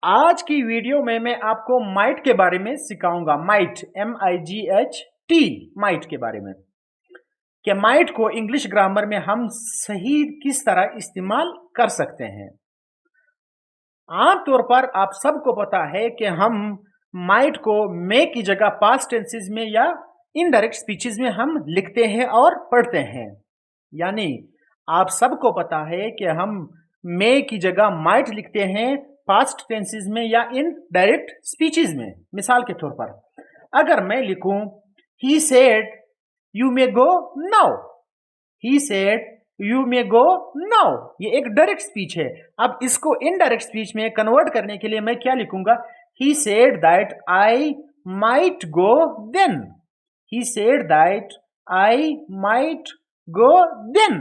आज की वीडियो में मैं आपको माइट के बारे में सिखाऊंगा। माइट MIGHT माइट के बारे में कि माइट को इंग्लिश ग्रामर में हम सही किस तरह इस्तेमाल कर सकते हैं। आमतौर पर आप सबको पता है कि हम माइट को मे की जगह पास्ट टेंसेस में या इनडायरेक्ट स्पीचेस में हम लिखते हैं और पढ़ते हैं। यानी आप सबको पता है कि हम मे की जगह माइट लिखते हैं पास्ट टेंसेस में या इन डायरेक्ट स्पीचेस में। मिसाल के तौर पर अगर मैं लिखूं he said you may go now, he said you may go now, ये एक डायरेक्ट स्पीच है। अब इसको इनडायरेक्ट स्पीच में कन्वर्ट करने के लिए मैं क्या लिखूंगा? He said that I might go then, he said that I might go then.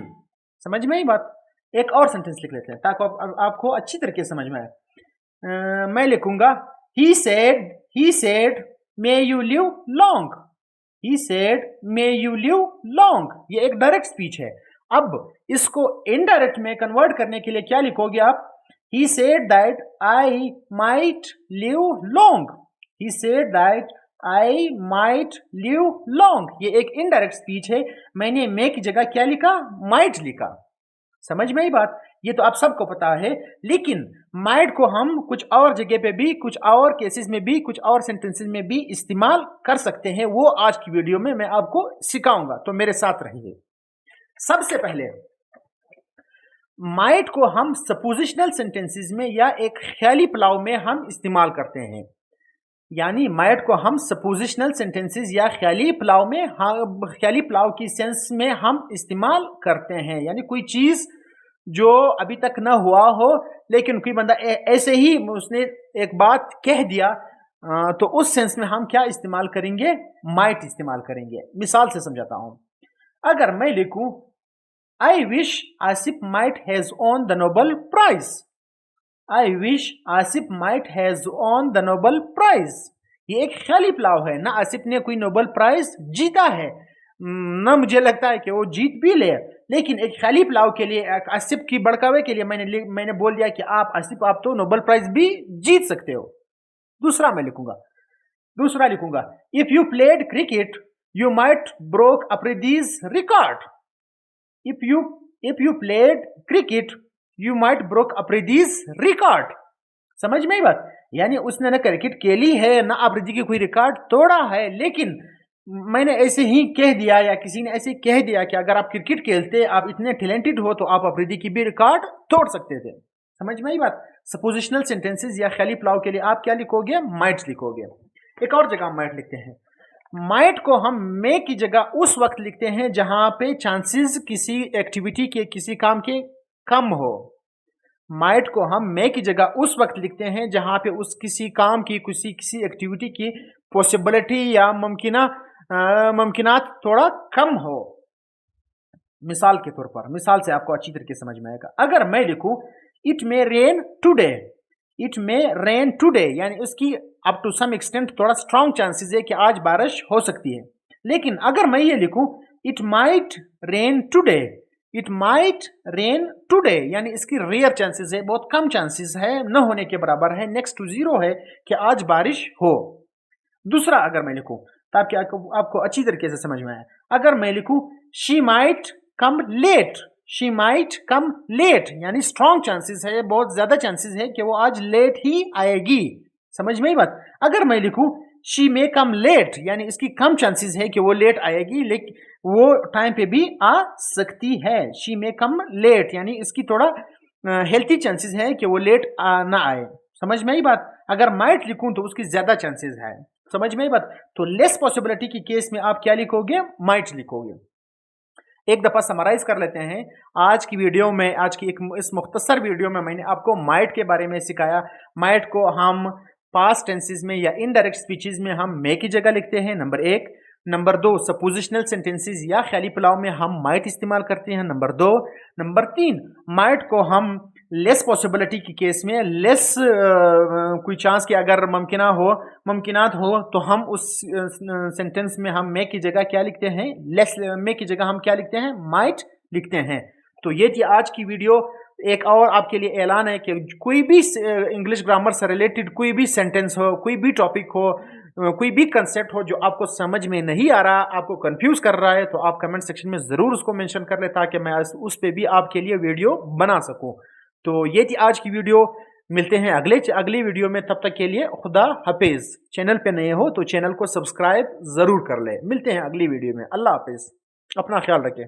समझ में ही बात? एक और सेंटेंस लिख लेते हैं ताकि आपको अच्छी तरीके से समझ में आए। मैं लिखूंगा he said may you live long, he said may you live long, ये एक डायरेक्ट स्पीच है। अब इसको इनडायरेक्ट में कन्वर्ट करने के लिए क्या लिखोगे आप? he said that I might live long, he said that I might live long, ये एक इनडायरेक्ट स्पीच है। मैंने मे की जगह क्या लिखा? माइट लिखा। समझ में ही बात? ये तो आप सबको पता है। लेकिन माइट को हम कुछ और जगह पे भी, कुछ और केसेस में भी, कुछ और सेंटेंसेस में भी इस्तेमाल कर सकते हैं। वो आज की वीडियो में मैं आपको सिखाऊंगा, तो मेरे साथ रहिए। सबसे पहले माइट को हम सपोजिशनल सेंटेंसेस में या एक ख्याली पुलाव में हम इस्तेमाल करते हैं। यानी माइट को हम सपोजिशनल सेंटेंसेस या ख्याली पुलाव में, ख्याली पुलाव की सेंस में हम इस्तेमाल करते हैं। यानी कोई चीज जो अभी तक ना हुआ हो लेकिन कोई बंदा ऐसे ही उसने एक बात कह दिया, तो उस सेंस में हम क्या इस्तेमाल करेंगे? माइट इस्तेमाल करेंगे। मिसाल से समझाता हूं। अगर मैं लिखूं I wish Asif might has won the Nobel prize, I wish Asif might has won the Nobel prize, ये एक ख्याली पुलाव है। ना आसिफ ने कोई नोबेल प्राइज जीता है, ना मुझे लगता है कि वो जीत भी ले, लेकिन एक ख्याली पुलाव के लिए, आसिफ की भड़कावे के लिए मैंने बोल दिया कि आसिफ आप तो नोबेल प्राइज भी जीत सकते हो। दूसरा लिखूंगा if you played cricket you might broke Afridi's record, if you played cricket you might broke Afridi's record. समझ में ही बात? यानी उसने ना क्रिकेट खेली है ना अप्रीदी की कोई रिकॉर्ड तोड़ा है, लेकिन मैंने ऐसे ही कह दिया या किसी ने ऐसे कह दिया कि अगर आप क्रिकेट खेलते, आप इतने टैलेंटेड हो तो आप अफरीदी की भी रिकॉर्ड तोड़ सकते थे। समझ में आई बात? सपोजिशनल सेंटेंसेस या ख्याली पुलाव के लिए आप क्या लिखोगे? माइट लिखोगे। एक और जगह माइट लिखते हैं। माइट को हम मे की जगह उस वक्त लिखते हैं जहां पे चांसेस किसी एक्टिविटी के, किसी काम के कम हो। माइट को हम मे की जगह उस वक्त लिखते हैं जहां पे उस किसी काम की, किसी एक्टिविटी की पॉसिबिलिटी या मुमकिनात थोड़ा कम हो। मिसाल के तौर पर, मिसाल से आपको अच्छी तरीके समझ में आएगा। अगर मैं लिखूं it may rain today, it may rain today, यानी उसकी अप टू सम एक्सटेंट थोड़ा स्ट्रॉन्ग चांसेस है कि आज बारिश हो सकती है। लेकिन अगर मैं ये लिखूं it might rain today, it might rain today, यानी इसकी रेयर चांसेस है, बहुत कम चांसेस है, न होने के बराबर है, नेक्स्ट टू जीरो है कि आज बारिश हो। दूसरा अगर मैं लिखूं ताकि आपको अच्छी तरीके से समझ में आए, अगर मैं लिखूं she might come late, she might come late, यानी स्ट्रॉन्ग चांसेस है, बहुत ज्यादा चांसेस है कि वो आज लेट ही आएगी। समझ में ही बात? अगर मैं लिखूं शी मे कम लेट, यानी इसकी कम चांसेस है कि वो लेट आएगी, लेकिन वो टाइम पे भी आ सकती है। शी मे कम लेट, यानी इसकी थोड़ा हेल्थी चांसेस है कि वो लेट ना आए। समझ में ही बात? अगर माइट लिखूं तो उसकी ज्यादा चांसेस है। समझ में ही बात? तो लेस पॉसिबिलिटी की केस में आप क्या लिखोगे? माइट लिखोगे। एक दफा समराइज कर लेते हैं आज की वीडियो में। आज की इस मुख्तसर वीडियो में मैंने आपको माइट के बारे में सिखाया। माइट को हम पास्ट टेंसेस में या इनडायरेक्ट स्पीचेस में हम मे की जगह लिखते हैं, नंबर 1। नंबर 2, सपोजिशनल सेंटेंसेस या ख्याली पुलाव में हम माइट इस्तेमाल करते हैं, नंबर 2। नंबर 3, माइट को हम लेस पॉसिबिलिटी की केस में, लेस कोई चांस कि अगर मुमकिनात हो तो हम उस सेंटेंस में हम मे की जगह क्या लिखते हैं? लेस मे की जगह हम क्या लिखते हैं? माइट लिखते हैं। तो ये थी आज की वीडियो। एक और आपके लिए ऐलान है कि कोई भी इंग्लिश ग्रामर से रिलेटेड कोई भी सेंटेंस हो, कोई भी टॉपिक हो, कोई भी कंसेप्ट हो जो आपको समझ में नहीं आ रहा, आपको कंफ्यूज कर रहा है, तो आप कमेंट सेक्शन में ज़रूर उसको मेंशन कर ले ताकि मैं उस पे भी आपके लिए वीडियो बना सकूं। तो ये थी आज की वीडियो। मिलते हैं अगली वीडियो में, तब तक के लिए खुदा हाफिज। चैनल पे नए हो तो चैनल को सब्सक्राइब ज़रूर कर ले। मिलते हैं अगली वीडियो में। अल्लाह हाफिज, अपना ख्याल रखें।